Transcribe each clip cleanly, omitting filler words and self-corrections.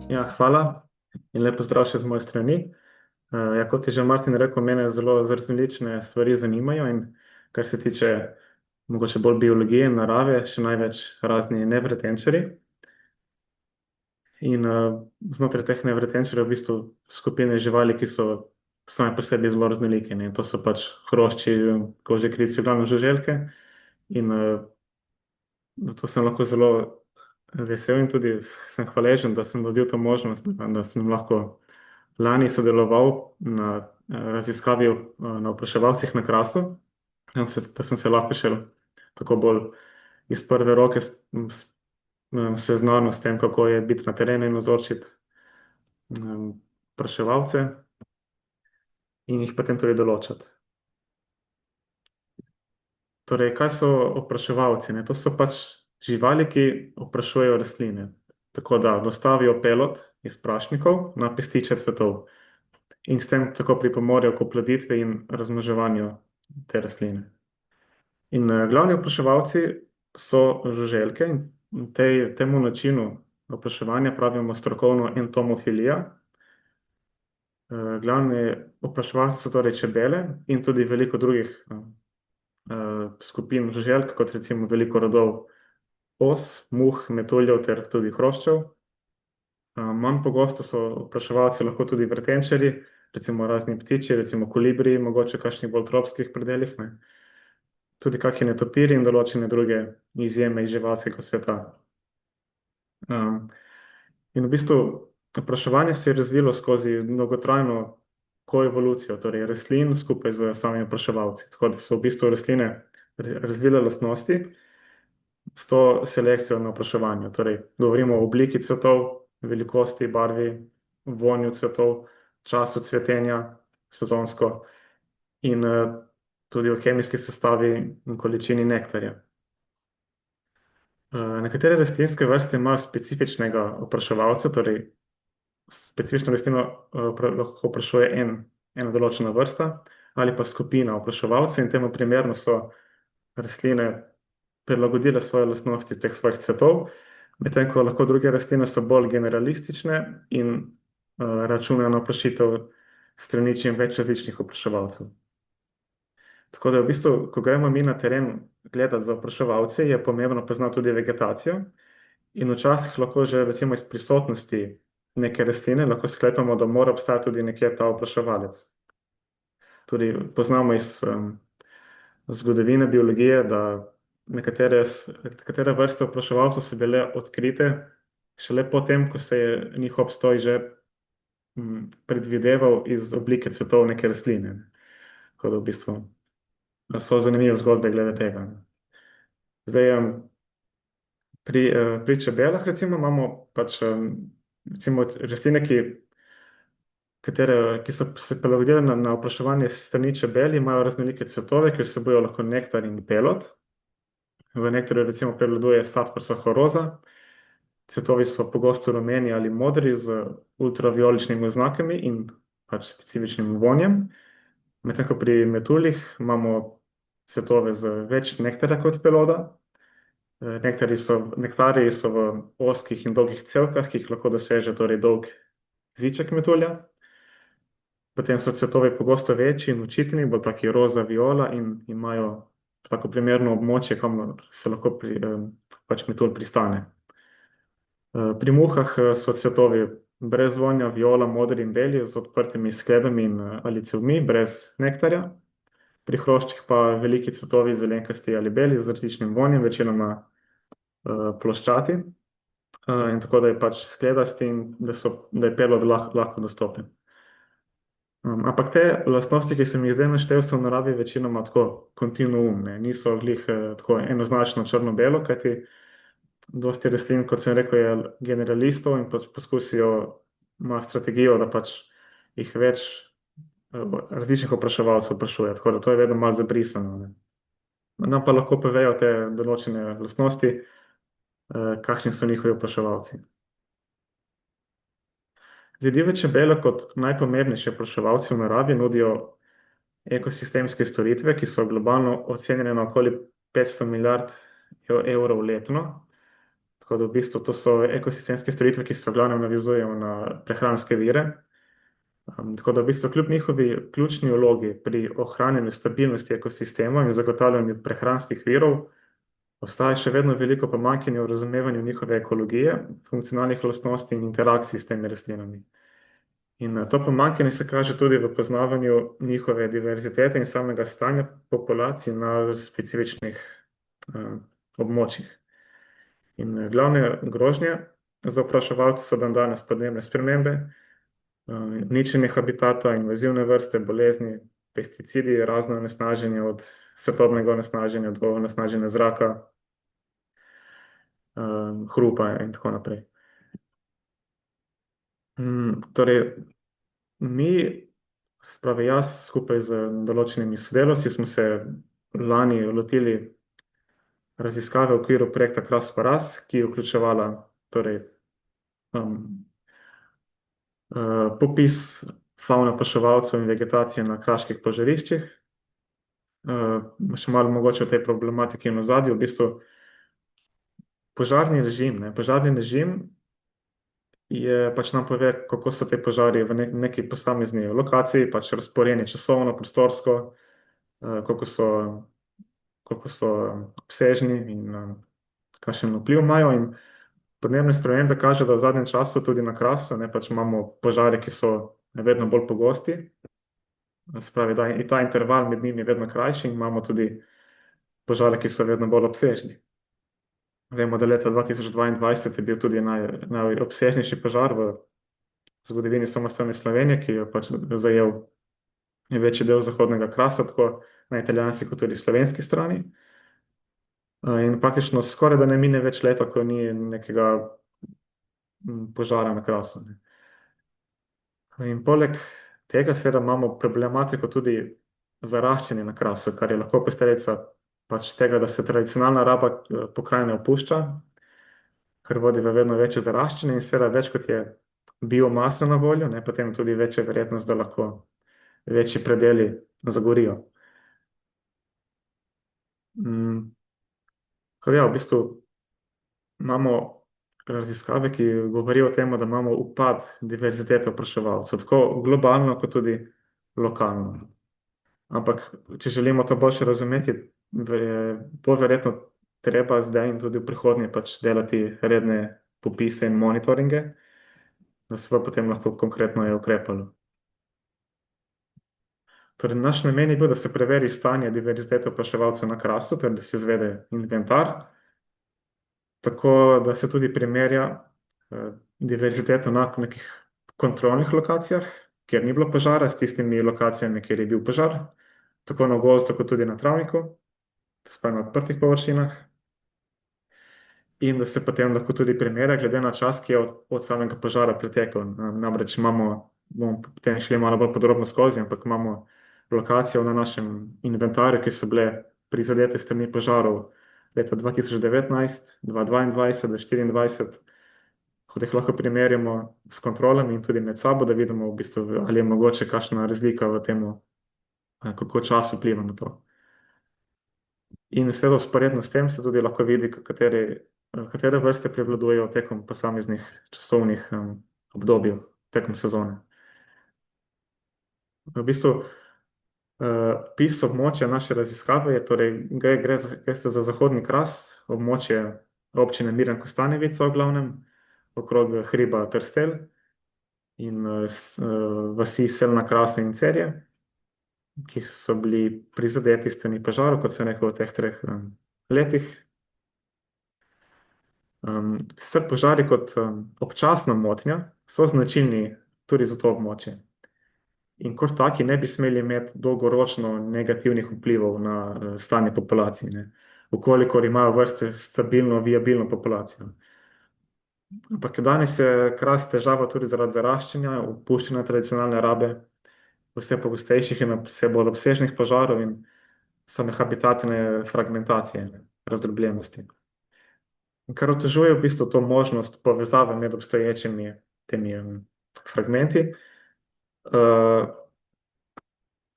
Ja, hvala in lepo zdrav še z moje strani. Ja, kot je že Martin rekel, mene zelo različne stvari zanimajo in kar se tiče mogoče bolj biologije in narave, še največ razni nevretenčarji. In znotraj teh nevretenčarjev v bistvu skupine živali, ki so same po sebi zelo raznolike. Ne? To so pač hrošči, kožekrici, glavno žuželke. In to sem lahko zelo vesel in tudi sem hvaležen, da sem dobil to možnost, da sem lahko lani sodeloval na raziskavi na opraševalcih na Krasu, da sem se lahko še tako bolj iz prve roke seznanil s tem, kako je biti na terenu in ozorčiti opraševalce in jih potem tudi določati. Torej, kaj so opraševalci? Ne? To so pač živali, ki oprašujejo rastline. Tako da dostavijo pelod iz prašnikov na pestiče cvetov in s tem tako pripomorejo k oploditvi in razmnoževanju te rastline. In glavni opraševalci so žuželke in temu načinu opraševanja pravimo strokovno entomofilija. Glavni opraševalci so torej čebele in tudi veliko drugih skupin žuželk, kot recimo veliko rodov os, muh, metuljev ter tudi hroščev. Manj pogosto so opraševalci lahko tudi vretenčarji, recimo razni ptiči, recimo kolibri, mogoče v kakšnih bolj tropskih predelih, ne. Tudi kakšni netopirji in določene druge izjeme iz živalskega sveta. In v bistvu opraševanje se je razvilo skozi dolgotrajno koevolucijo, torej rastlin skupaj z samimi opraševalci. Tako da so v bistvu rastline razvile lastnosti s to selekcijo na opraševanju. Torej, govorimo o obliki cvetov, velikosti, barvi, vonju cvetov, času cvetenja, sezonsko in tudi o kemijski sestavi in količini nektarja. Nekatere rastlinske vrste imajo specifičnega opraševalca, torej specifično rastlino lahko oprašuje ena določena vrsta ali pa skupina opraševalcev in temu primerno so rastline prilagodile svoje lastnosti teh svojih cvetov, medtem ko lahko druge rastline so bolj generalistične in računajo na oprašitev strani čim več različnih opraševalcev. Tako da v bistvu, ko gremo mi na teren gledati za opraševalce, je pomembno poznati tudi vegetacijo in včasih lahko že recimo iz prisotnosti neke rastline lahko sklepamo, da mora obstajati tudi nekje ta opraševalec. Tudi poznamo iz zgodovine biologije, da nekatere vrste opraševalcev so bile odkrite šele potem, ko se je njihov obstoj že predvideval iz oblike cvetov neke rastline. Tako da v bistvu so zanimive zgodbe glede tega. Zdaj, pri čebelah recimo imamo pač recimo rastline, ki so se prilagodile na opraševanje s strani čebel, imajo raznolike cvetove, ki vsebujejo lahko nektar in pelod. V nektarju recimo prevladuje Stadtprsa horoza. Cvetovi so pogosto rumeni ali modri z ultravijoličnimi oznakami in pač specifičnim vonjem. Medtem ko pri metuljih imamo cvetove z več nektarja kot peloda. Nektarji so v ozkih in dolgih cevkah, ki jih lahko doseže torej dolg zviček metulja. Potem so cvetovi pogosto večji in očitni, bolj taki roza, viola in imajo tako primerno območje, kamor se lahko pač metulj pristane. Pri muhah so cvetovi brez vonja, viola, modri in beli, z odprtimi skledami ali cevmi, brez nektarja. Pri hroščih pa veliki cvetovi zelenkasti ali beli z različnim vonjem, večinoma ploščati. In tako da je pač skledasti in da je pelod lahko dostopen. Ampak te lastnosti, ki sem jih zdaj naštel, so v naravi večinoma tako kontinuumne, niso glih tako enoznačno črno-belo, kajti dosti rastlin, kot sem rekel, je generalistov in pač poskusijo, ima strategijo, da pač jih več različnih opraševalcev oprašuje, tako da to je vedno malo zabrisano. Ne. Nam pa lahko povejo te določene lastnosti, kakšni so njihovi opraševalci. Divje čebele kot najpomembnejši opraševalci v naravi nudijo ekosistemske storitve, ki so globalno ocenjene na okoli 500 milijard evrov letno. Tako da v bistvu to so ekosistemske storitve, ki se v glavnem navizujejo na prehranske vire. Tako da v bistvu kljub njihovi ključni vlogi pri ohranjanju stabilnosti ekosistema in zagotavljanju prehranskih virov, obstaja še vedno veliko pomanjkanja v razumevanju njihove ekologije, funkcionalnih lastnosti in interakcij s temi rastlinami. In to pomanjkanje se kaže tudi v poznavanju njihove diverzitete in samega stanja populacij na specifičnih območjih. In glavne grožnje za opraševalce so dandanes podnebne spremembe, uničenje habitata, invazivne vrste, bolezni, pesticidi, razno onesnaženje od svetlobnega onesnaženja do onesnaženja zraka, hrupa in tako naprej. Torej, mi, spravi jaz, skupaj z določenimi sodelavci, smo se lani lotili raziskave v okviru projekta Kras Paras, ki je vključevala torej, popis favne opraševalcev in vegetacije na kraških požariščih. Še malo mogoče o tej problematiki in ozadju. V bistvu požarni režim je pač nam pove, kako so te požari v neki posamezni lokaciji, pač razporejeni časovno, prostorsko, koliko so obsežni in kakšen vpliv imajo. In podnebne spremembe kažejo, da v zadnjem času tudi na Krasu pač imamo požare, ki so vedno bolj pogosti. Spravi, da je ta interval med njimi vedno krajši in imamo tudi požare, ki so vedno bolj obsežni. Vemo, da leta 2022 je bil tudi najobsežnejši požar v zgodovini samostojne Slovenije, ki je pač zajel večji del zahodnega Krasa, tako na italijanski kot tudi slovenski strani. In praktično skoraj da ne mine več leta, ko ni nekega požara na Krasu. In poleg tega seveda imamo problematiko tudi zaraščanja na Krasu, kar je lahko posledica pač tega, da se tradicionalna raba pokrajine opušča, kar vodi v vedno večje zaraščanje in seveda več kot je biomasa na voljo, potem tudi večja verjetnost, da lahko večji predeli zagorijo. Ja, v bistvu imamo raziskave, ki govorijo o tem, da imamo upad diverzitete opraševalcev, tako globalno kot tudi lokalno. Ampak, če želimo to boljše razumeti, je bolj verjetno treba zdaj in tudi v prihodnje pač delati redne popise in monitoringe, da se pa potem lahko konkretno je ukrepalo. Torej, naš namen je bil, da se preveri stanje diverzitete opraševalcev na Krasu, ter da se izvede inventar, tako da se tudi primerja diverziteto na nekih kontrolnih lokacijah, kjer ni bilo požara, s tistimi lokacijami, kjer je bil požar, tako na gozdu, kot tudi na travniku, sploh na odprtih površinah, in da se potem lahko tudi primerja glede na čas, ki je od samega požara pretekel. Namreč bomo potem šli malo bolj podrobno skozi, ampak imamo lokacijo na našem inventarju, ki so bile prizadete strani požarov leta 2019, 2022, 2024, kot jih lahko primerjamo s kontrolami in tudi med sabo, da vidimo v bistvu, ali je mogoče kakšna razlika v tem, kako čas vpliva na to. In seveda vzporedno s tem se tudi lahko vidi, katere vrste prevladujejo tekom posameznih časovnih obdobij, tekom sezone. V bistvu opis območja naše raziskave je, torej gre za zahodni Kras, območje občine Mirna Kostanjevica v glavnem, okrog hriba Trstelj in vasi Selna, Krasu in Cerje, ki so bili prizadeti s strani požarov, kot sem rekel, v teh 3 letih. Sicer požari kot občasna motnja so značilni tudi za to območje. In kot taki ne bi smeli imeti dolgoročno negativnih vplivov na stanje populacije, vkolikor imajo vrste stabilno, viabilno populacijo. Ampak danes je Kras težava tudi zaradi zaraščanja, opuščanja tradicionalne rabe, vse pogostejših in vse bolj obsežnih požarov in same habitatne fragmentacije, razdrobljenosti. Kar otežuje v bistvu to možnost povezave med obstoječimi temi fragmenti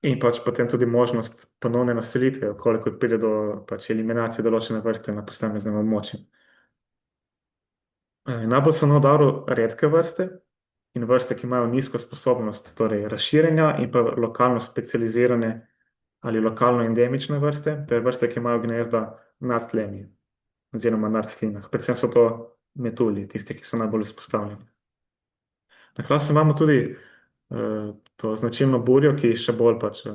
in pač potem tudi možnost ponovne naselitve, v kolikor pride do pač eliminacije določene vrste na posameznem območju. Najbolj so na udaru redke vrste in vrste, ki imajo nizko sposobnost torej razširjenja in pa lokalno specializirane ali lokalno endemične vrste, ter vrste, ki imajo gnezda nad tlemi oziroma na rastlinah. Predvsem so to metulji, tisti, ki so najbolj izpostavljeni. Na Krasu imamo tudi to značilno burjo, ki še bolj pač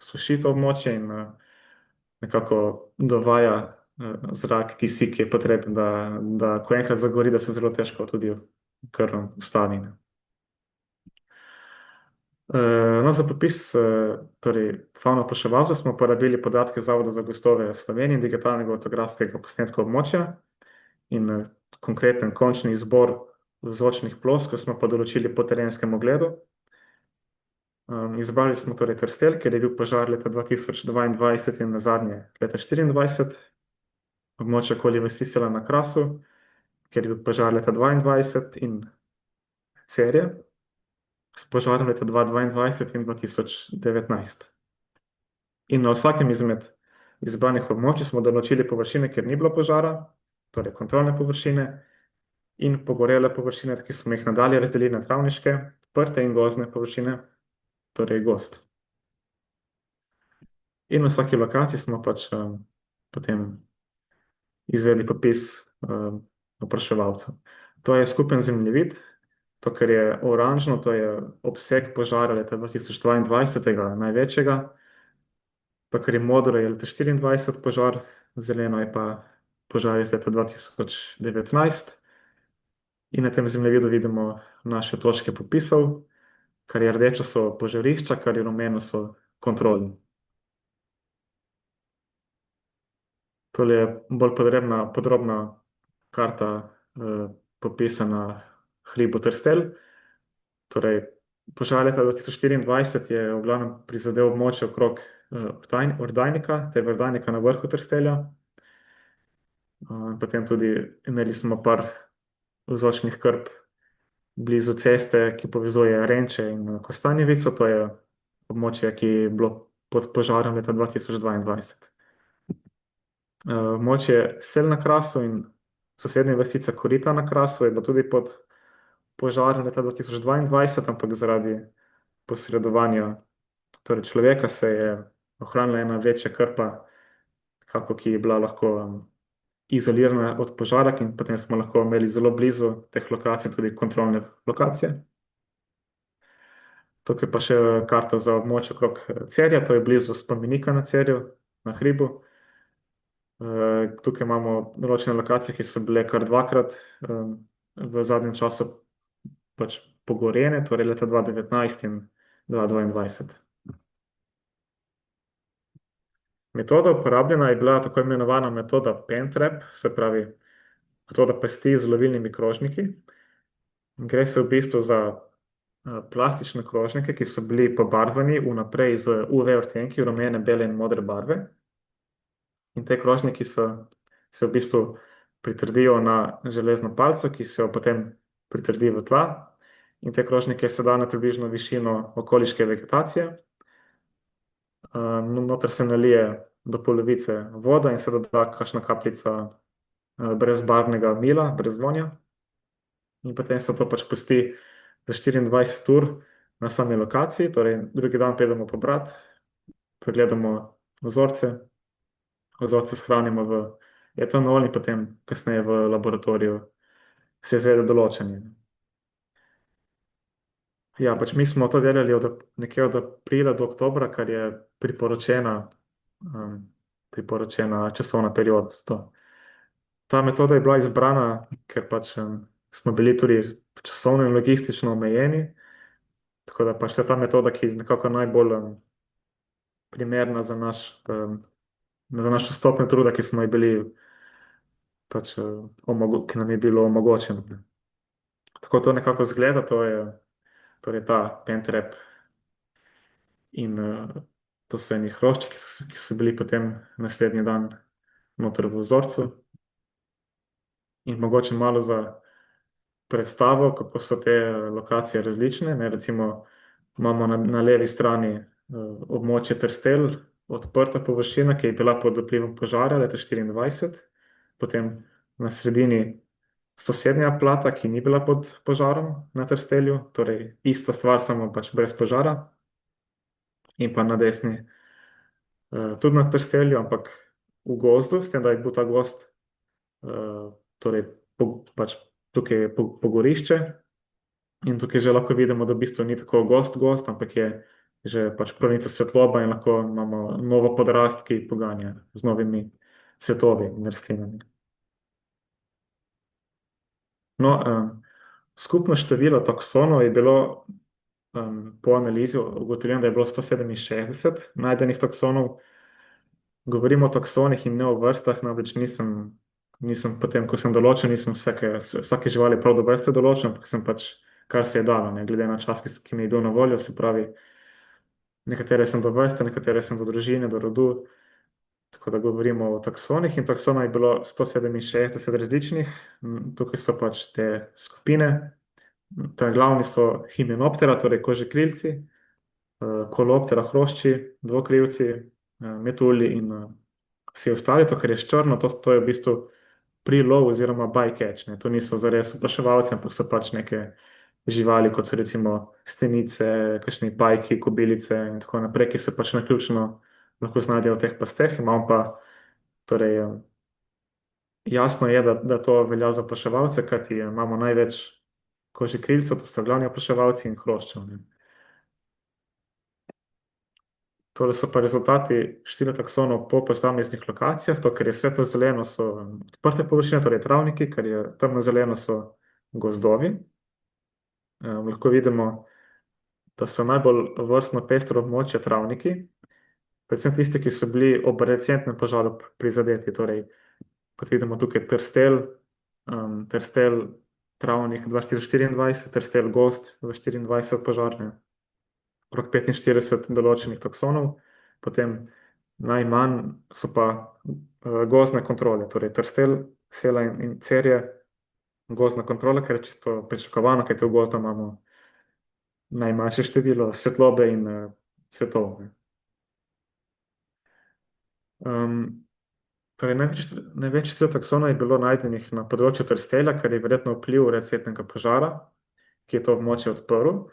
suši to območje in nekako dovaja zrak, kisik, ki je potreben, da ko enkrat zagori, da se zelo težko tudi kar ustavi. Ne. No, za popis torej, favno opraševalcev smo uporabili podatke Zavoda za gozdove Slovenije in digitalnega ortografskega posnetka območja in konkreten končni izbor vzorčnih ploskv smo pa določili po terenskem ogledu. Izbrali smo torej Trstelj, ker je bil požar leta 2022 in nazadnje leta 2024, območje okoli vasi Sela na Krasu, ker je bil požar leta 2022 in Cerje s požarom leta 2022 in 2019. In na vsakem izmed izbranih območij smo določili površine, kjer ni bilo požara, torej kontrolne površine, in pogorele površine, ki smo jih nadalje razdelili na travniške, prte in gozdne površine, torej gozd. In na vsaki lokaciji smo pač potem izvedli popis opraševalcev. To je skupen zemljevid, to, kar je oranžno, to je obseg požara leta 2022, največjega, to, kar je modro, je leta 2024 požar, zeleno je pa požar iz leta 2019. In na tem zemljevidu vidimo naše točke popisov, kar je rdečo so požarišča, kar je rumeno so kontrolni. Tole je bolj podrobna karta popisa na hribu Trstelj. Torej, požar leta 2024 je v glavnem prizadel območje okrog Ordajnika, ter Ordajnika na vrhu Trstelja. Potem tudi imeli smo par vzorčnih krp blizu ceste, ki povezuje Renče in Kostanjevico, to je območje, ki je bilo pod požarom leta 2022. Območje Sel na Krasu in sosednja vastica Korita na Krasu je bilo tudi pod požarom leta 2022, ampak zaradi posredovanja torej človeka se je ohranila ena večja krpa, ki je bila lahko izolirana od požara, in potem smo lahko imeli zelo blizu teh lokacij tudi kontrolne lokacije. Tukaj pa še karta za območje okrog Cerja, to je blizu spomenika na Cerju, na hribu. Tukaj imamo določene lokacije, ki so bile kar dvakrat v zadnjem času pač pogorjene, torej leta 2019 in 2022. Metoda uporabljena je bila tako imenovana metoda Pentrap, se pravi metoda pesti z lovilnimi krožniki. Gre se v bistvu za plastične krožnike, ki so bili pobarvani vnaprej z UV odtenki rumene, bele in modre barve. In te krožniki se v bistvu pritrdijo na železno palico, ki se jo potem pritrdi v tla. In te krožnike se da na približno višino okoliške vegetacije. Noter se nalije do polovice voda in se doda kakšna kapljica brezbarvnega mila, brez vonja. In potem se to pač pusti za 24 ur na sami lokaciji, torej drugi dan pridemo pobrat, pregledamo vzorce shranimo v etanol in potem kasneje v laboratoriju se izvede določanje. Ja, pač mi smo to delali nekje od aprila do oktobra, kar je priporočena časovna perioda za to. Ta metoda je bila izbrana, ker pač smo bili tudi časovno in logistično omejeni, tako da pač je ta metoda, ki je nekako najbolj primerna za našo stopnjo truda, ki smo ji bili pač, ki nam je bilo omogočeno. Tako to nekako zgleda, to je torej ta Pentrap in to so eni hrošči, ki so bili potem naslednji dan noter v vzorcu. In mogoče malo za predstavo, kako so te lokacije različne. Recimo imamo na levi strani območje Trstelj, odprta površina, ki je bila pod vplivom požara leta 2024, potem na sredini sosednja plata, ki ni bila pod požarom na Trstelju, torej ista stvar, samo pač brez požara, in pa na desni tudi na Trstelju, ampak v gozdu, s tem, da je bil ta gozd, torej pač tukaj je pogorišče in tukaj že lahko vidimo, da v bistvu ni tako gozd, ampak je že pač pronica svetloba in lahko imamo novo podrast, ki poganja z novimi cvetovi in rastlinami. No, skupno število taksonov je bilo po analizi ugotovljeno, da je bilo 167 najdenih taksonov. Govorimo o taksonih in ne o vrstah, namreč nisem potem, ko sem določil, nisem vsake živali prav do vrste določil, ampak sem pač kar se je dalo, ne, glede na čas, ki mi je bil na voljo, se pravi, nekatere sem do vrste, nekatere sem do družine, do rodu, tako da govorimo o taksonih in taksonov je bilo 167 različnih. Tukaj so pač te skupine. Glavni so Hymenoptera, torej kožekrilci, Coleoptera hrošči, dvokrivci, metulji in vsi ostali. To, kar je črno, to je v bistvu prilov oziroma bycatch. Ne. To niso zares opraševalci, ampak so pač neke živali, kot so recimo stenice, kakšni pajki, kobilice in tako naprej, ki se pač naključno lahko znajdejo v teh pasteh. Imamo pa, torej, jasno je, da to velja za opraševalce, kajti imamo največ kožekrilcev, to so glavni opraševalci in hroščev. Ne. Torej so pa rezultati štiri taksonov po posameznih lokacijah. To, kar je svetlo zeleno, so odprte površine, torej travniki, kar je temno zeleno, so gozdovi. Lahko vidimo, da so najbolj vrstno pestro območje travniki, predvsem tisti, ki so bili ob recentnem požaru prizadeti. Torej, kot vidimo tukaj Trstelj, Trstelj travnik 2024, Trstelj gozd 2024 požarne. Okrog 45 določenih taksonov, potem najmanj so pa gozdne kontrole, torej Trstelj, Sela in Cerje, gozdna kontrola, ker je čisto pričakovano, kajti v gozdu imamo najmanjše število svetlobe in cvetov. Torej, največ število taksonov je bilo najdenih na področju Trstelja, kar je verjetno vpliv recentnega požara, ki je to območje odprl.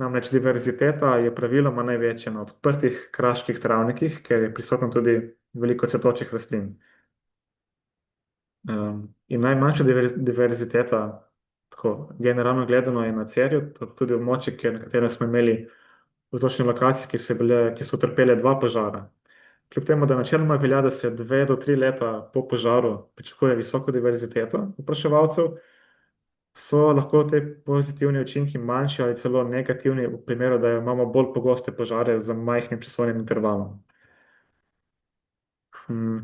Namreč diverziteta je praviloma največja na odprtih kraških travnikih, ker je prisotno tudi veliko cvetočih rastlin. In najmanjša diverziteta, tako generalno gledano, je na Cerju, tudi območje, na katerem smo imeli vzročne lokacije, ki so utrpele dva požara. Kljub temu, da načeloma velja, da se 2 do 3 leta po požaru pričakuje visoko diverziteto opraševalcev, so lahko te pozitivni učinki manjši ali celo negativni v primeru, da imamo bolj pogoste požare z majhnim časovnim intervalom.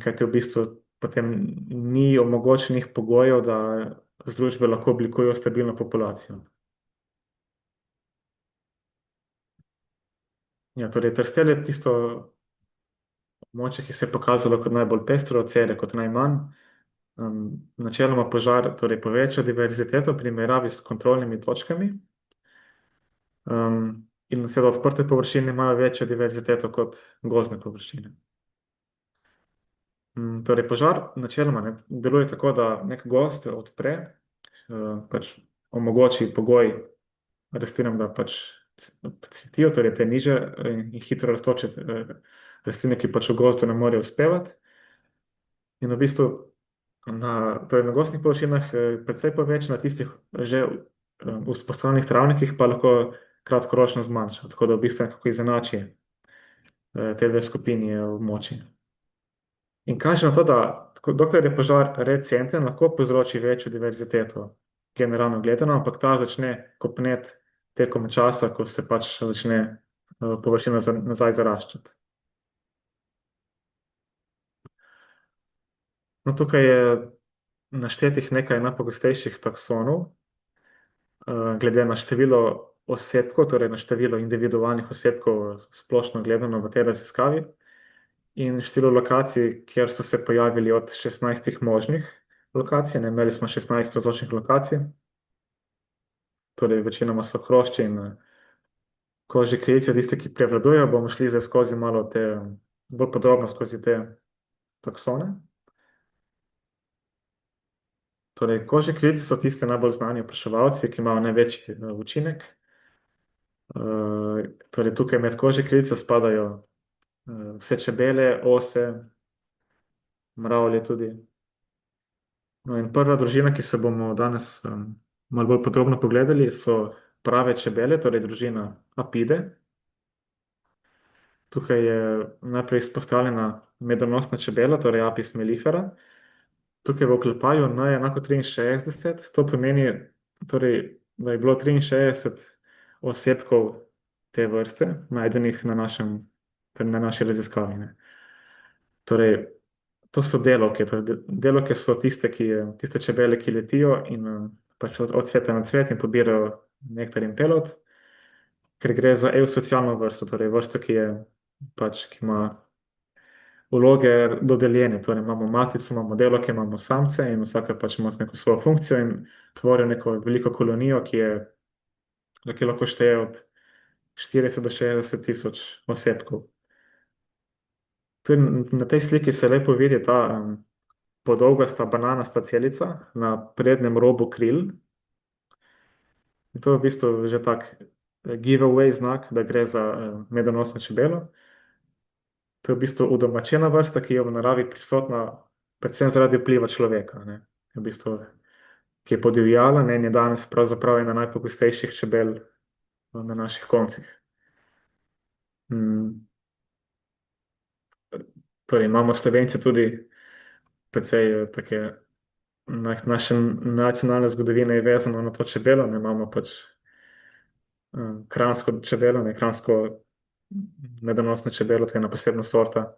Kajti v bistvu potem ni omogočenih pogojev, da združbe lahko oblikujejo stabilno populacijo. Ja, torej Trstelj je tisto območje, ki se je pokazalo kot najbolj pestro, Celje kot najmanj. Načeloma požar torej poveča diverziteto v primerjavi s kontrolnimi točkami. In seveda odprte površine imajo večjo diverziteto kot gozdne površine. Torej požar načeloma ne deluje tako, da nek gozd odpre, pač omogoči pogoj rastlinam, da pač cvetijo, torej te nižje in hitro rastoče rastline, ki pač v gozdu ne morejo uspevati. In v bistvu torej na gozdnih površinah precej poveča, na tistih že vzpostavljenih travnikih pa lahko kratkoročno zmanjša, tako da v bistvu nekako izenači te dve skupini območij. In kaže na to, da dokler je požar recenten, lahko povzroči večjo diverziteto, generalno gledano, ampak ta začne kopneti tekom časa, ko se pač začne površina nazaj zaraščati. No, tukaj je naštetih nekaj najpogostejših taksonov, glede na število osebkov, torej na število individualnih osebkov splošno gledano v tej raziskavi in število lokacij, kjer so se pojavili od 16 možnih lokacij. Imeli smo 16 vzročnih lokacij, torej večinoma so hrošči in kožekrilci, tiste, ki prevladujejo. Bomo šli zdaj skozi malo bolj podrobno skozi te taksone. Torej, kožje krilice so tiste najbolj znani opraševalci, ki imajo največji učinek. Torej, tukaj med kožje krilice spadajo vse čebele, ose, mravlje tudi. No, in prva družina, ki se bomo danes malo bolj podrobno pogledali, so prave čebele, torej družina Apide. Tukaj je najprej izpostavljena medonosna čebela, torej Apis mellifera. Tukaj v oklepaju N je enako 63, to pomeni, torej, da je bilo 63 osebkov te vrste najdenih torej na naši raziskavi. Ne. Torej, to so delavke. Torej, delavke so tiste čebele, ki letijo in pač od cveta na cvet in pobirajo nektar in pelod, ker gre za eusocialno vrsto, torej vrsto, ki ima vloge dodeljene. Torej, imamo matico, imamo delavke, imamo samce in vsaka pač ima neko svojo funkcijo in tvorijo neko veliko kolonijo, ki lahko šteje od 40 do 60 tisoč osebkov. Tudi na tej sliki se lepo vidi ta podolgasta bananasta celica na prednjem robu kril. In to je v bistvu že tak giveaway znak, da gre za medonosno čebelo. To je v bistvu udomačena vrsta, ki je v naravi prisotna predvsem zaradi vpliva človeka. Ne. V bistvu, ki je podivjala, ne, in je danes pravzaprav ena najpogostejših čebel na naših koncih. Mm. Torej, imamo Slovenci tudi precej take, naša nacionalna zgodovina je vezana na to čebelo, ne imamo pač kranjsko čebelo, ne kranjsko medonosno čebelo, to je ena posebna sorta.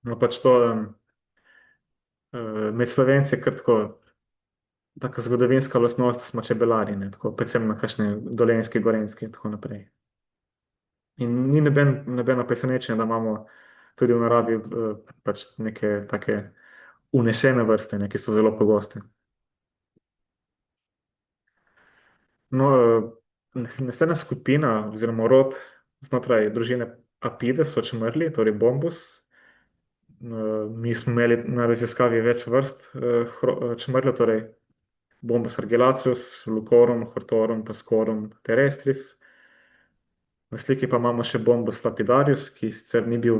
No, pač to med Slovenci je kar tako, taka zgodovinska lastnost, smo čebelari, ne, tako, predvsem na kakšni Dolenjski, Gorenjski in tako naprej. In ni nobeno presenečenje, da imamo tudi v naravi pač neke take unešene vrste, ne, ki so zelo pogoste. No, naslednja skupina oziroma rod znotraj družine Apide so čmrlji, torej bombus. Mi smo imeli na raziskavi več vrst čmrljev, torej bombus argillaceus, lucorum, hortorum, pascorum, terrestris. Na sliki pa imamo še bombus lapidarius, ki sicer ni bil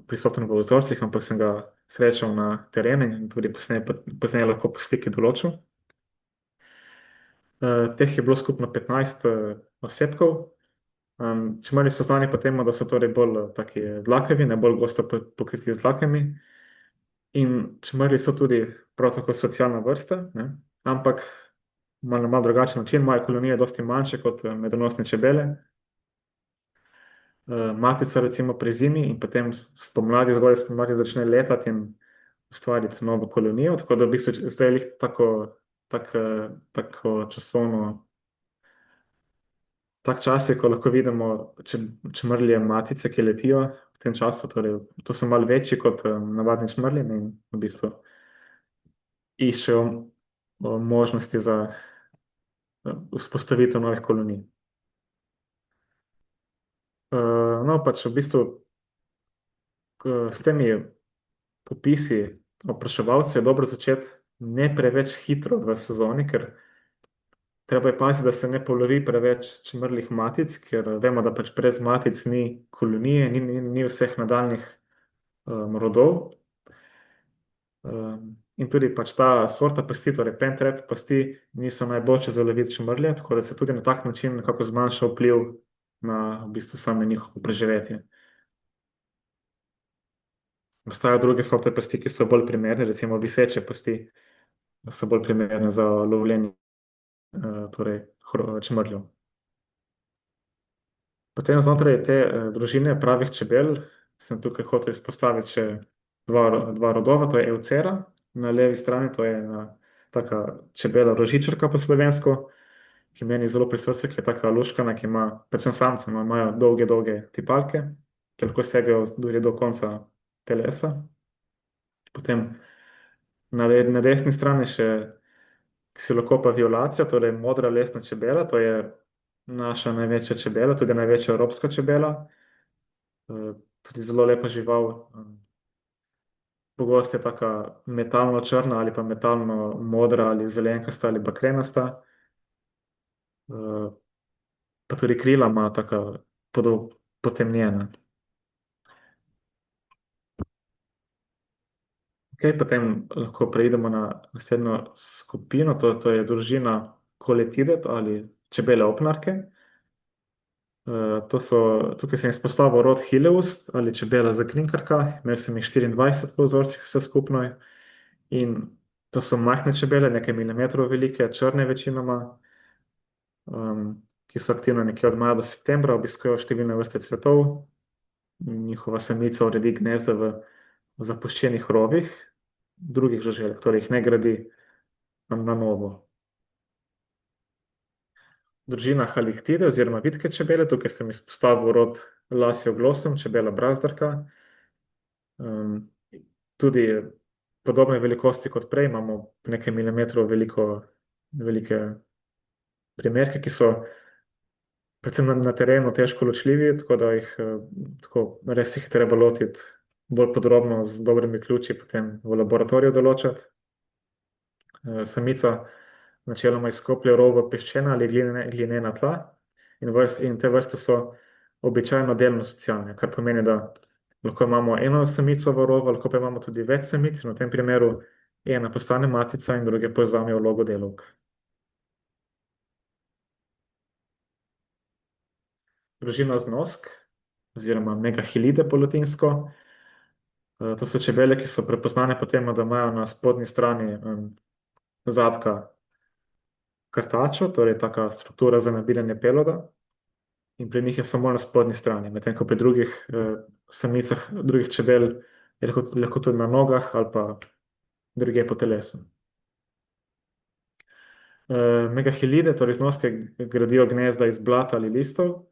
prisoten v vzorcih, ampak sem ga srečal na terenu in tudi pozneje lahko po sliki določil. Teh je bilo skupno 15 osebkov. Čmrlji so znani po tem, da so torej bolj taki dlakavi, ne bolj gosto pokriti z dlakami. In čmrlji so tudi prav tako socialna vrsta, ne? Ampak na malo drugačen način, imajo kolonije dosti manjše kot medonosne čebele. Matica recimo prezimi in potem spomladi, zgoraj spomladi začne letati in ustvariti novo kolonijo, tako da v bistvu zdaj je tako časovno, tak čas je, ko lahko vidimo čmrlje matice, ki letijo v tem času, torej to so malo večji kot navadni čmrlji in v bistvu iščejo možnosti za vzpostavitev novih kolonij. No, pač v bistvu s temi popisi opraševalcev je dobro začeti ne preveč hitro v sezoni, ker treba je paziti, da se ne polovi preveč čmrlih matic, ker vemo, da pač brez matic ni kolonije, ni vseh nadaljnih rodov. In tudi pač ta sorta pasti, torej pentrap pasti, niso najboljše za loviti čmrlje, tako da se tudi na tak način nekako zmanjša vpliv na v bistvu same njihovo preživetje. Obstajajo druge sorte pasti, ki so bolj primerne, recimo viseče pasti, so bolj primerne za lovljenje torej čmrljev. Potem znotraj te družine pravih čebel sem tukaj hotel izpostaviti še dva rodova, to je Eucera na levi strani, to je ena taka čebela rožičarka po slovensko, ki meni zelo pri srcu, ki je taka luškana, ki ima, predvsem samci imajo dolge tipalke, ki lahko segajo do konca telesa. Potem na desni strani še Xylocopa violacea, torej modra lesna čebela, to je naša največja čebela, tudi največja evropska čebela, tudi zelo lepa žival. Pogosto je taka metalno črna ali pa metalno modra ali zelenkasta ali bakrenasta. Uh, Pa tudi krila ima taka potemnjena. Okay, potem lahko preidemo na naslednjo skupino, to je družina Coletidae ali čebele opnarke. Tukaj sem izpostavil rod Hileus ali čebela zakrinkarka, imel sem jih 24 po vzorcih vse skupno. In to so majhne čebele, nekaj milimetrov velike, črne večinoma, ki so aktivne nekje od maja do septembra, obiskujejo številne vrste cvetov. Njihova samica uredi gnezda v zapuščenih rovih drugih žuželk, torej jih ne gradi na novo. Družina Halichtide oziroma vitke čebele, tukaj sem izpostavil rod Lasio glossum, čebela brazdarka. Um, Tudi podobne velikosti kot prej, imamo nekaj milimetrov velike primerke, ki so predvsem na terenu težko ločljivi, tako da tako res jih je treba lotiti bolj podrobno z dobrimi ključi, potem v laboratoriju določati. Samica načeloma izkoplje rov v peščena ali glinena tla in te vrste so običajno delno socialne, kar pomeni, da lahko imamo eno samico v rovu, lahko pa imamo tudi več samic in v tem primeru ena postane matica in druge povzamejo vlogo delavk. Družina znosk oziroma megahilide po latinsko. To so čebele, ki so prepoznane po tem, da imajo na spodnji strani zadka krtačo, torej taka struktura za nabiranje peloda, in pri njih je samo na spodnji strani, medtem ko pri drugih samicah, drugih čebel je lahko tudi na nogah ali pa druge po telesu. Megahilide, torej znoske, gradijo gnezda iz blata ali listov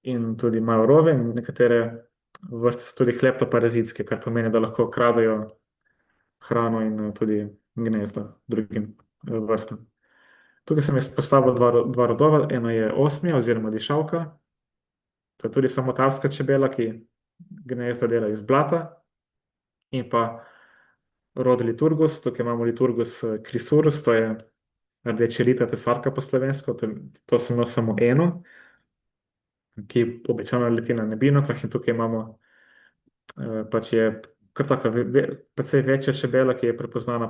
in tudi imajo rove, in nekatere vrste so tudi kleptoparazitske, kar pomeni, da lahko kradejo hrano in tudi gnezda drugim vrstam. Tukaj sem izpostavil dva rodova, eno je osmija oziroma dišavka, to je tudi samotarska čebela, ki gnezda dela iz blata, in pa rod Liturgus, tukaj imamo Liturgus crisurus, to je rdeči rita tesarka po slovensko, to sem imel samo eno, ki običajno leti na nebinokah, in tukaj imamo pač je kar taka precej večja čebela, ki je prepoznana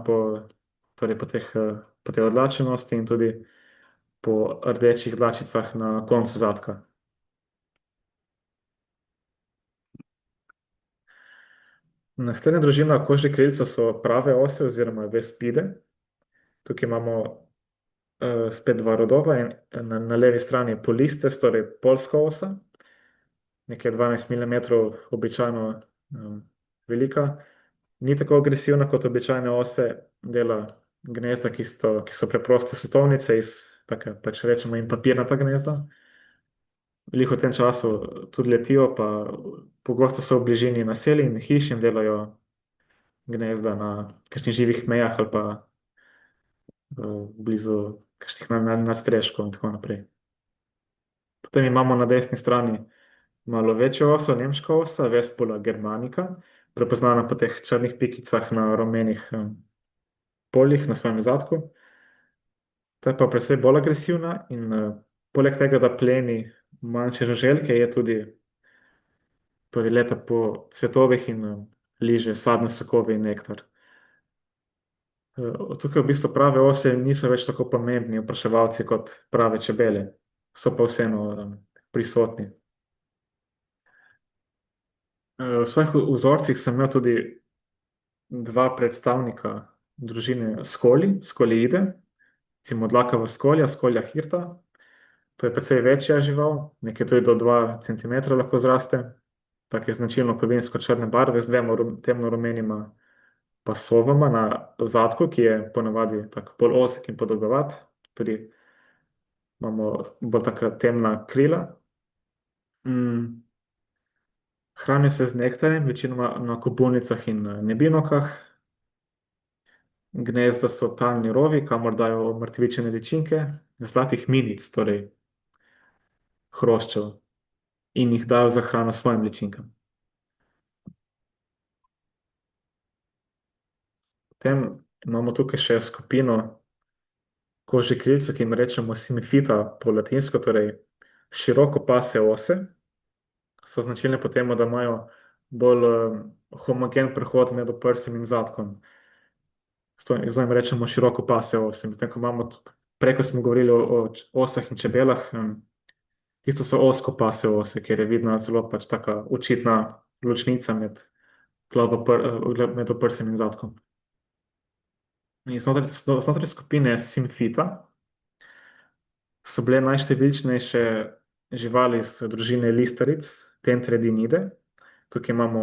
torej po tej odlačenosti in tudi po rdečih dlačicah na koncu zadka. Naslednja družina kožnih krilcev so prave ose oziroma vespide. Tukaj imamo spet dva rodova, na levi strani je polistes, torej polska osa, nekaj 12 mm, običajno velika. Ni tako agresivna kot običajne ose, dela gnezda, ki so preproste svetovnice iz, tako pač rečemo, in papirnata gnezda. Veliko v tem času tudi letijo, pa pogosto so v bližini naselij in hiš in delajo gnezda na kakšnih živih mejah ali pa blizu kakšnih nadstreškov in tako naprej. Potem imamo na desni strani malo večjo oso, nemška osa, Vespula germanica, prepoznana po teh črnih pikicah na rumenih poljih na svojem zadku. Ta je pa precej bolj agresivna in poleg tega, da pleni manjše žuželke, je tudi torej leta po cvetovih in liže sadne sokove in nektar. Tukaj v bistvu prave ose niso več tako pomembni opraševalci kot prave čebele, so pa vseeno prisotni. V svojih vzorcih sem imel tudi dva predstavnika družine skoliide, recimo dlakava skolja, skolja hirta. To je precej večja žival, nekaj tudi do 2 cm lahko zraste, tako je značilno kovinsko črne barve z dvema temno rumenima pasovama na zadku, ki je ponavadi tako bolj ozek in podolgovat, tudi imamo bolj taka temna krila. Hranijo se z nektarjem, večinoma na kobunicah in nebinokah. Gnezda so talni rovi, kamor dajo mrtvičene ličinke, zlatih minic, torej hroščev, in jih dajo za hrano svojim ličinkam. Potem imamo tukaj še skupino kožnih krilcev, ki jim rečemo simifita po latinsko, torej široko pase ose. So značilne po tem, da imajo bolj homogen prehod med oprsjem in zadkom. Zdaj jim rečemo široko pase ose. Medtem ko imamo, prej ko smo govorili o osah in čebelah, tisto so ozko pase ose, ker je vidna zelo pač taka očitna ločnica med, med oprsjem in zadkom. In znotraj skupine simfita so bile najštevilčnejše živali iz družine listaric, Tenthredinide. Tukaj imamo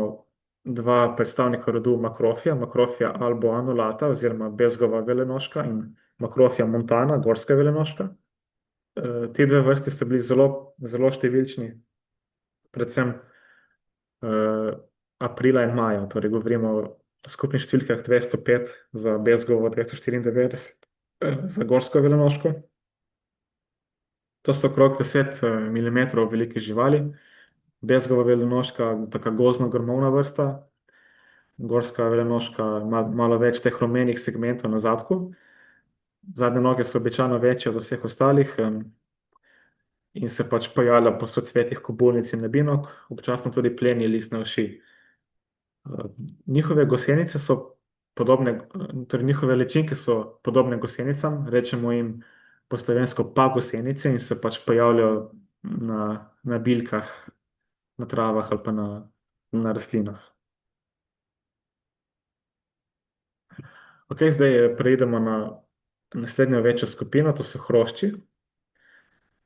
dva predstavnika rodu Makrofija, Makrofija alboanulata oziroma bezgova velenoška in Makrofija montana, gorska velenoška. Ti dve vrsti sta bili zelo, zelo številčni, predvsem aprila in maja, torej govorimo o skupnih številkah 205 za bezgovo, 294 za gorsko velenoško. To so okrog 10 mm velike živali. Bezgova velenoška, taka gozdno-grmovna vrsta, gorska velenoška ima malo več teh rumenih segmentov na zadku. Zadnje noge so običajno večje od vseh ostalih in se pač pojavlja po soцветih kobulnic in nebinok, občasno tudi pleni listne uši. Njihove gosenice so podobne, torej njihove ličinke so podobne gosenicam, rečemo jim po slovensko pa gosenice in se pač pojavljajo na bilkah, na travah ali pa na rastlinah. Ok, zdaj preidemo na naslednjo večjo skupino, to so hrošči.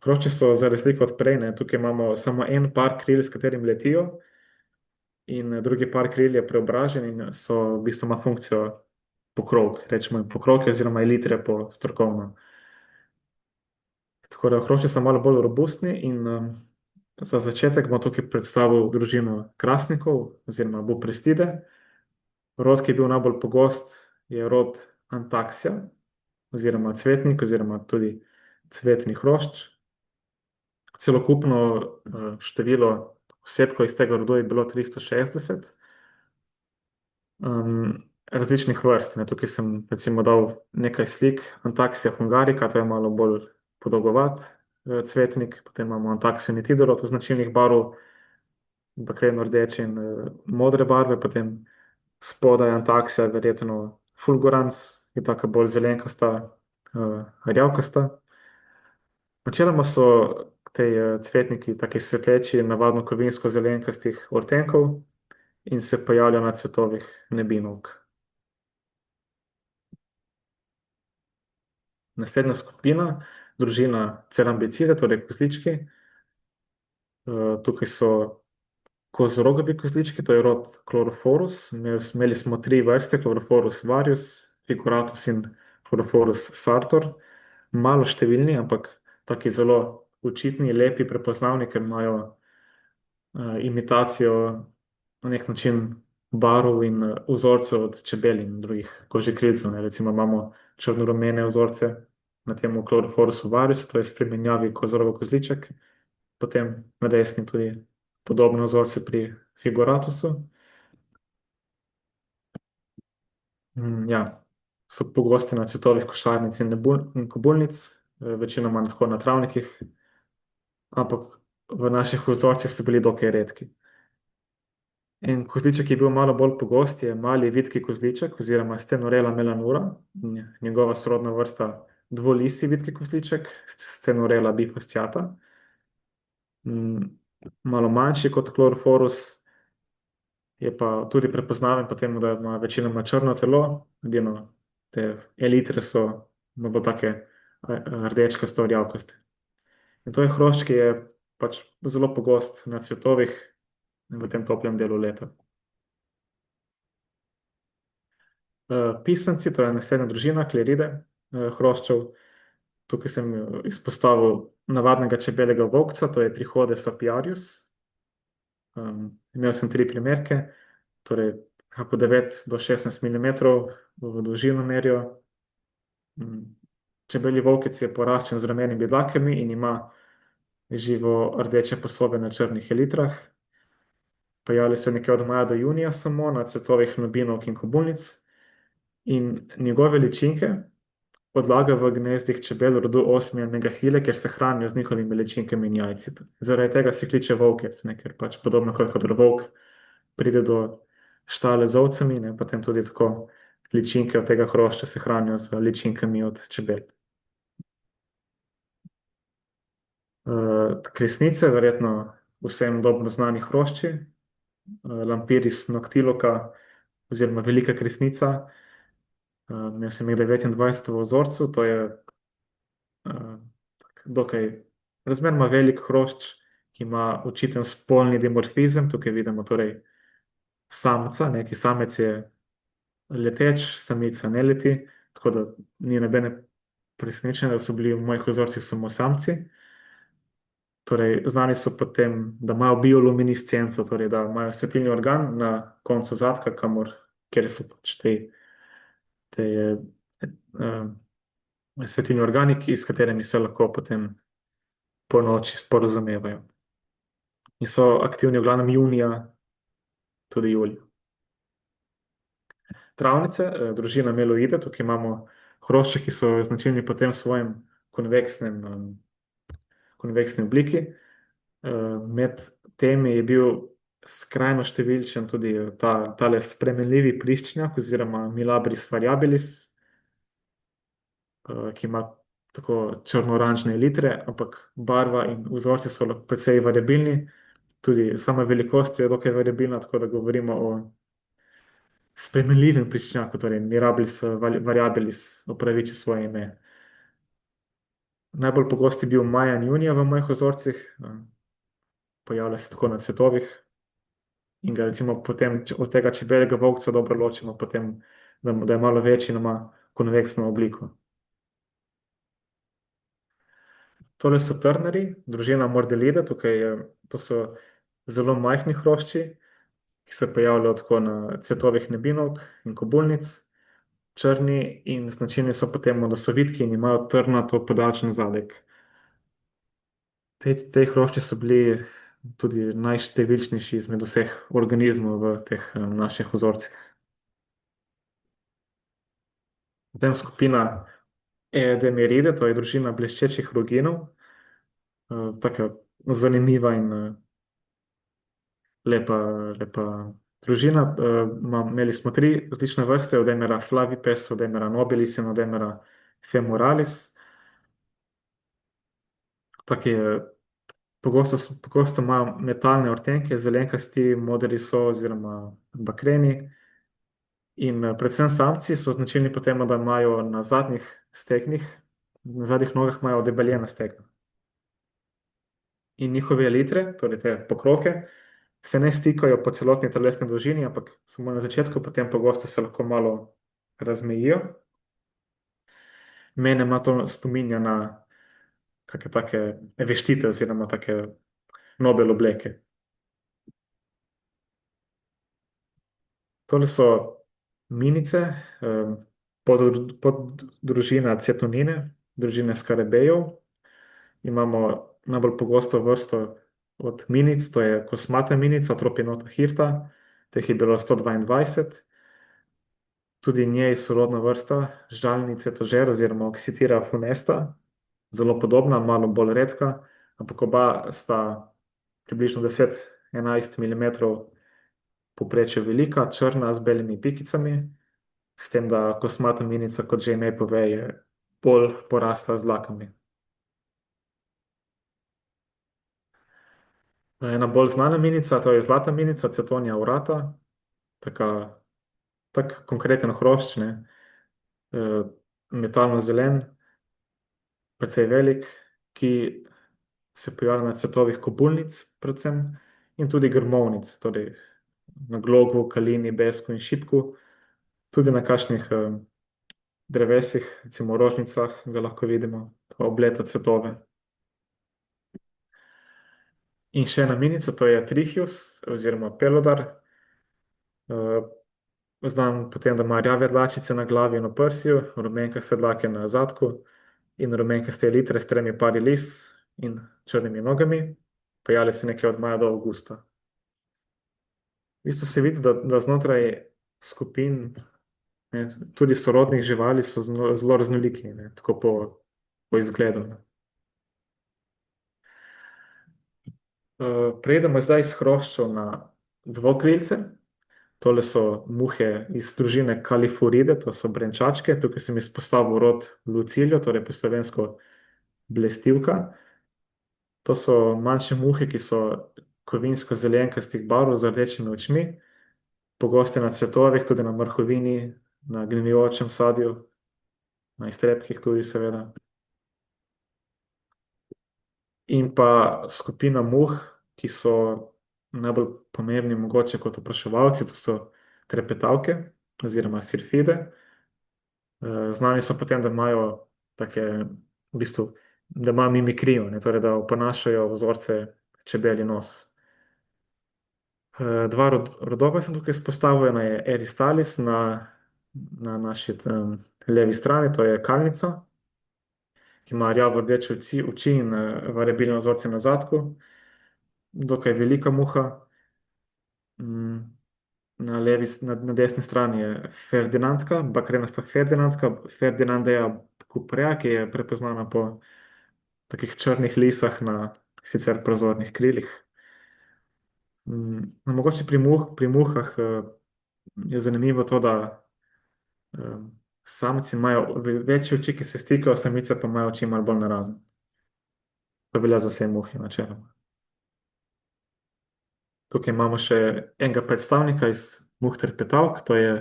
Hrošči so za razliko od prej, tukaj imamo samo en par kril, s katerim letijo, in drugi par kril je preobražen in so v bistvu ima funkcijo pokrov, rečemo jim pokrovke oziroma elitre po strokovno. Tako da hrošči so malo bolj robustni in za začetek bom tukaj predstavil družino krasnikov oziroma buprestide. Rod, ki je bil najbolj pogost, je rod Antaxia oziroma cvetnik oziroma tudi cvetni hrošč. Celokupno število osebkov iz tega rodu je bilo 360 različnih vrst. Tukaj sem recimo dal nekaj slik Antaxia hungarica, to je malo bolj podolgovat cvetnik, potem imamo Antaxia nitidorod v značilnih barv, bakreno rdeče in modre barve, potem spodaj Antaxia verjetno fulgurans, je taka bolj zelenkasta, rjavkasta. Načeloma so te cvetniki taki svetleči, navadno kovinsko zelenkastih odtenkov in se pojavljajo na cvetovih nebinovk. Naslednja skupina, družina cerambicide, torej kozlički. Tukaj so kozorogovi kozlički, to je rod Chlorophorus. Imeli smo 3 vrste, Chlorophorus varius, figuratus in Chlorophorus sartor. Malo številni, ampak taki zelo očitni, lepi, prepoznavni, ker imajo imitacijo na nek način barv in vzorcev od čebel in drugih kožnih krilcev. Recimo imamo črno-rumene vzorce na tem Chloroforosu variusu, to je spremenjavi kozorogov kozliček, potem na desni tudi podobne vzorce pri figuratusu. Ja, so pogosti na cvetovih košarnic in kobulnic, večinoma tako na travnikih, ampak v naših vzorcih so bili dokaj redki. En kozliček, ki je bil malo bolj pogost, je mali vitki kozliček oziroma Stenorella melanura, njegova sorodna vrsta dvolisi vitki kozliček, Stenorella bifasciata. Malo manjši kot Chlorophorus, je pa tudi prepoznaven po tem, da ima večinoma črno telo, edino te elitre so bolj take rdečkasto rjavkaste. In to je hrošč, ki je pač zelo pogost na cvetovih v tem toplem delu leta. Pisanci, to je naslednja družina, kleride hroščev. Tukaj sem izpostavil navadnega čebelega volkca, to je Trichodes apiarius. Imel sem 3 primerke, torej po 9 do 16 mm v dolžino merijo. Čebelji volkec je poraščen z rumenimi dlakami in ima živo rdeče posobe na črnih elitrah. Pojavljajo se nekje od maja do junija samo na cvetovih nobinovk in kobulnic in njegove ličinke odlaga v gnezdih čebel rodu osmija megahile, ker se hranijo z njihovimi ličinkami in jajci. Zaradi tega se kliče volkec, ne, ker pač podobno kot volk pride do štale z ovcami, ne, potem tudi tako ličinke od tega hrošča se hranijo z ličinkami od čebel. Kresnice, verjetno vsem dobro znani hrošči, Lampiris noctiluca oziroma velika kresnica, imel sem jih 29 v vzorcu, to je dokaj razmeroma velik hrošč, ki ima očiten spolni dimorfizem. Tukaj vidimo torej samca, neki samec je leteč, samica ne leti, tako da ni nobene presenečenja, da so bili v mojih vzorcih samo samci. Torej, znani so potem, da imajo bioluminiscenco, torej da imajo svetilni organ na koncu zadka, kjer so pač te svetilni organi, s katerimi se lahko potem po noči sporazumevajo. In so aktivni v glavnem junija, tudi julija. Travnice, družina Meloide, tukaj imamo hrošče, ki so značilni po tem svojem konveksni obliki. Med temi je bil skrajno številčen tudi tale spremenljivi pliščnjak oziroma Milabris variabilis, ki ima tako črno-oranžne litre, ampak barva in vzorci so precej variabilni. Tudi sama velikost je dokaj variabilna, tako da govorimo o spremenljivem pliščnjaku, torej Mirabilis variabilis upraviči svoje ime. Najbolj pogost je bil maja in junija v mojih vzorcih, pojavlja se tako na cvetovih in ga recimo potem od tega čebeljega volkca dobro ločimo, potem, da je malo večji in ima konveksno obliko. Tole so trneri, družina Mordelida, to so zelo majhni hrošči, ki se pojavljajo tako na cvetovih nebinovk in kobulnic, črni in značilni so potem, da so vitki in imajo trnato podaljšan zadek. Te hrošči so bili tudi najštevilčnejši izmed vseh organizmov v teh naših vzorcih. Potem skupina Edemeride, to je družina bleščečih roginov, taka zanimiva in lepa družina. Imeli smo 3 različne vrste, Eudemera flavipes, Eudemera nobilis in Eudemera femoralis. Pogosto imajo metalne ortenke, zelenkasti, modri so oziroma bakreni. In predvsem samci so značilni po tem, da imajo na zadnjih stegnih, na zadnjih nogah imajo debeljena stegna. In njihove litre, torej te pokroke, se ne stikajo po celotni telesni dolžini, ampak samo na začetku, potem pogosto se lahko malo razmejijo. Mene ima to spominja na kakšne take veštite oziroma take Nobel obleke. Tole so minice, poddružina cetonine, družine skarabejev. Imamo najbolj pogosto vrsto od minic, to je kosmata minica, Tropinota hirta, teh je bilo 122. Tudi njej sorodna vrsta, žalni cvetožer oziroma Oxytira funesta, zelo podobna, malo bolj redka, ampak oba sta približno 10-11 mm povprečje velika, črna z belimi pikicami, s tem, da kosmata minica, kot že ime pove, je bolj porasla z dlakami. Ena bolj znana minica, to je zlata minica, Cetonija aurata, tak konkreten hrošč, ne, metalno zelen, precej velik, ki se pojavlja na cvetovih kobulnic predvsem in tudi grmovnic, torej na glogu, kalini, besku in šipku, tudi na kakšnih drevesih, recimo v rožnicah ga lahko vidimo, obleta cvetove. In še ena minica, to je Trichius oziroma Pelodar, znan po tem, da ima rjave dlačice na glavi in v prsju, rumenkaste dlake na zadku in rumenkaste litre s 3 pari lis in črnimi nogami. Pojavlja se nekje od maja do avgusta. V bistvu se vidi, da znotraj skupin Ne. Tudi sorodnih živali so zelo raznoliki, ne, tako po izgledu. Ne. Prejdemo zdaj iz hroščev na dvokrilce. Tole so muhe iz družine Kalifuride, to so brenčačke. Tukaj sem izpostavil rod Lucilio, torej po slovensko blestivka. To so manjše muhe, ki so kovinsko-zelenkastih barv z rdečimi očmi, pogoste na cvetovih, tudi na mrhovini, na gnilijočem sadju, na iztrebkih tudi, seveda. In pa skupina muh, ki so najbolj pomembni, mogoče kot opraševalci, to so trepetavke oziroma sirfide. Znani so potem, da imajo take, v bistvu, da imajo mimikrijo, ne, torej da oponašajo vzorce čebel in nos. Dva rodova sem tukaj izpostavil, ena je Eristalis na naši levi strani, to je kalnica, ki ima rjavo rdeče oči in variabilne vzorce na zadku. Dokaj velika muha. Mm, na desni strani je Ferdinandka, bakrenasta Ferdinandka, Ferdinandeja Kuprea, ki je prepoznana po takih črnih lisah na sicer prozornih krilih. Mogoče pri muhah je zanimivo to, da samci imajo večje oči, ki se stikajo, samice pa imajo oči malo bolj narazen. To velja za vse muhe načeloma. Tukaj imamo še enega predstavnika iz muh trepetavk, to je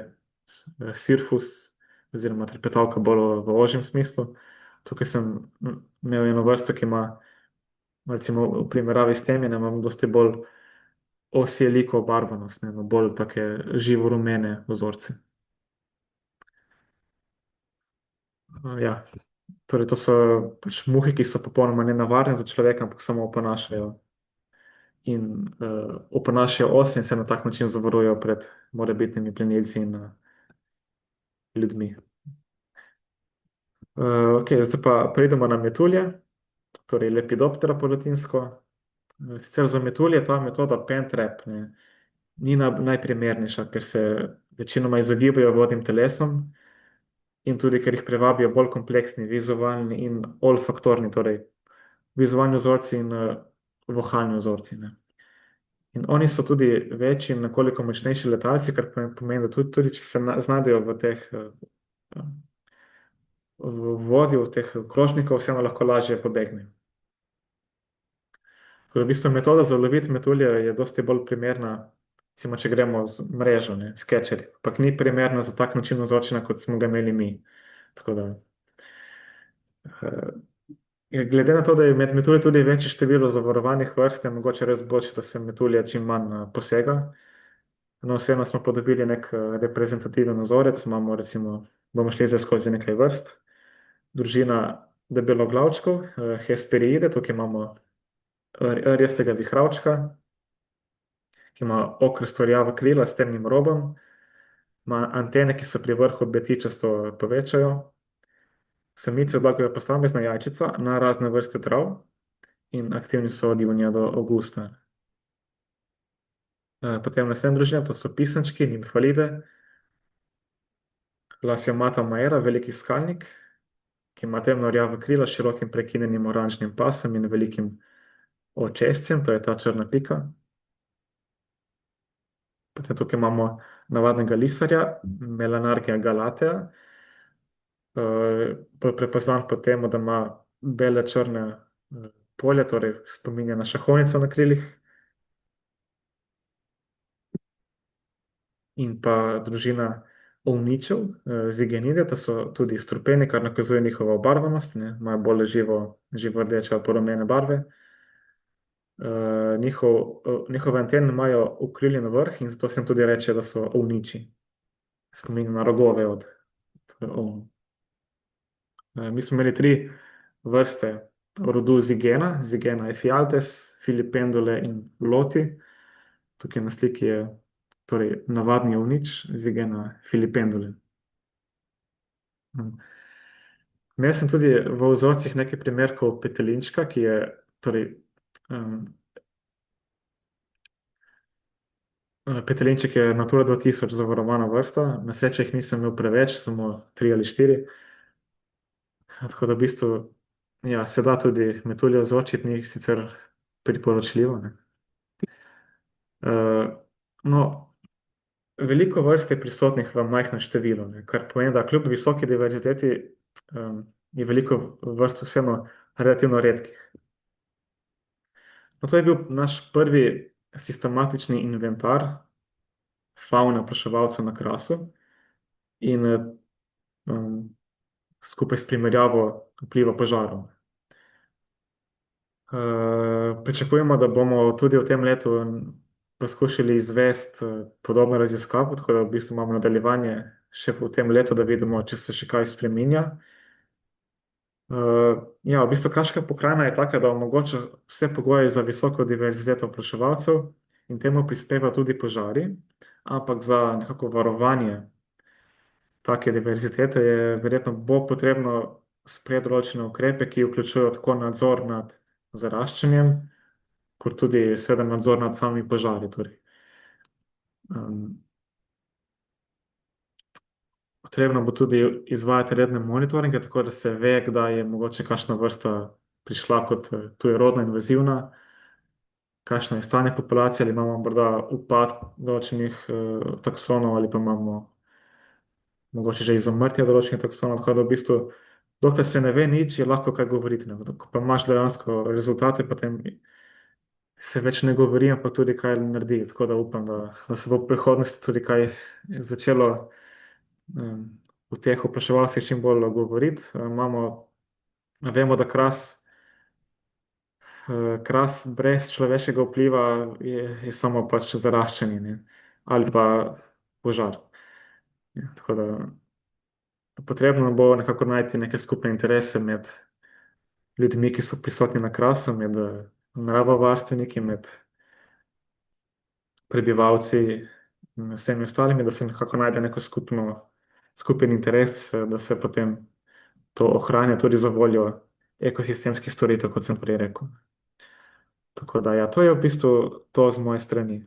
Sirfus, oziroma trepetavka bolj v ožjem smislu. Tukaj sem imel eno vrsto, ki ima, recimo v primerjavi s temi, imam dosti bolj osjeliko obarvanost, ne, ima bolj take živo rumene vzorce. Ja, torej to so pač muhe, ki so popolnoma nenavarne za človeka, ampak samo oponašajo in oponašajo os in se na tak način zavarujejo pred morebitnimi plenilci in ljudmi. Ok, zdaj pa pridemo na metulje, torej Lepidoptera po latinsko. Sicer za metulje ta metoda pen trap ni najprimernejša, ker se večinoma izogibajo vodnim telesom in tudi ker jih privabijo bolj kompleksni vizualni in olfaktorni, torej vizualni vzorci in vohalni vzorci. Ne. In oni so tudi večji in nekoliko močnejši letalci, kar pomeni, da tudi če se znajdejo v teh v vodi, v teh krožnikov, vseeno lahko lažje pobegnejo. V bistvu metoda za uloviti metulje je dosti bolj primerna, recimo, če gremo z mrežo, ne, s catcherji, ampak ni primerna za tak način vzorčenja, kot smo ga imeli mi. Tako da, glede na to, da je med metulji tudi večje število zavarovanih vrst, je mogoče res boljše, da se metulje čim manj posega. No, vseeno smo podobili nek reprezentativen vzorec, imamo recimo, bomo šli zdaj skozi nekaj vrst. Družina debeloglavčkov, Hesperiide, tukaj imamo rjastega vihravčka, ki ima okrasto rjava krila s temnim robom, ima antene, ki se pri vrhu betičasto povečajo. Samice odlagajo posamezna jajčica na razne vrste trav in aktivni so od junija do avgusta. Potem naslednja družina, to so pisančki, nimfalide, Lasiomata maera, veliki skalnik, ki ima temno rjava krila s širokim prekinjenim oranžnim pasom in velikim očescem, to je ta črna pika. Potem tukaj imamo navadnega lisarja, Melanargia galatea, prepoznan po tem, da ima bele črne polje, torej spominja na šahovnico na krilih. In pa družina ovničev, Zigenide, to so tudi strupeni, kar nakazuje njihovo obarvanost, ne, imajo bolj živo rdeče ali porumene barve. Njihove antene imajo ukrivljen vrh in zato se jim tudi reče, da so ovniči. Spominja na rogove od ovn. Mi smo imeli 3 vrste rodu Zigena, Zigena ephialtes, Filipendule in Loti. Tukaj na sliki je torej navadni ovnič, Zigena filipendule. Imel sem tudi v vzorcih nekaj primerkov petelinčka, ki je torej Petelinček je Natura 2000 zavarovana vrsta, na srečo jih nisem imel preveč, samo 3 ali 4. Tako da v bistvu, ja, se da tudi metulje vzročiti, ni sicer priporočljivo. Ne. Uh, no, veliko vrst je prisotnih v majhnem številu, ne, kar pomeni, da kljub visoki diverziteti je veliko vrst vseeno relativno redkih. No, to je bil naš prvi sistematični inventar favne opraševalcev na Krasu in skupaj s primerjavo vpliva požarov. Pričakujemo, da bomo tudi v tem letu poskušali izvesti podobno raziskavo, tako da v bistvu imamo nadaljevanje še v tem letu, da vidimo, če se še kaj spreminja. Ja, v bistvu Kraška pokrajina je taka, da omogoča vse pogoje za visoko diverziteto opraševalcev in temu prispeva tudi požari, ampak za nekako varovanje take diverzitete je verjetno bo potrebno sprejeti določene ukrepe, ki vključujejo tako nadzor nad zaraščanjem, kot tudi seveda nadzor nad samimi požari. Torej. Um, Potrebno bo tudi izvajati redne monitoringe, tako da se ve, kdaj je mogoče kakšna vrsta prišla kot tujerodna, invazivna, kakšno je stanje populacije, ali imamo morda upad določenih taksonov, ali pa imamo mogoče že izumrtje določenih taksonov. Tako da v bistvu, dokler se ne ve nič, je lahko kaj govoriti. Ne. Ko pa imaš dejansko rezultate, potem se več ne govori, ampak tudi kaj naredi. Tako da upam, da se bo v prihodnosti tudi kaj začelo v teh opraševalcih čim bolj govoriti. Vemo, da Kras brez človeškega vpliva je samo pač zaraščanje, ne, ali pa požar. Ja, tako da potrebno bo nekako najti neke skupne interese med ljudmi, ki so prisotni na Krasu, med naravovarstveniki, med prebivalci in vsemi ostalimi, da se nekako najde neko skupen interes, da se potem to ohranja tudi za voljo ekosistemskih storitev, kot sem prej rekel. Tako da, ja, to je v bistvu to z moje strani.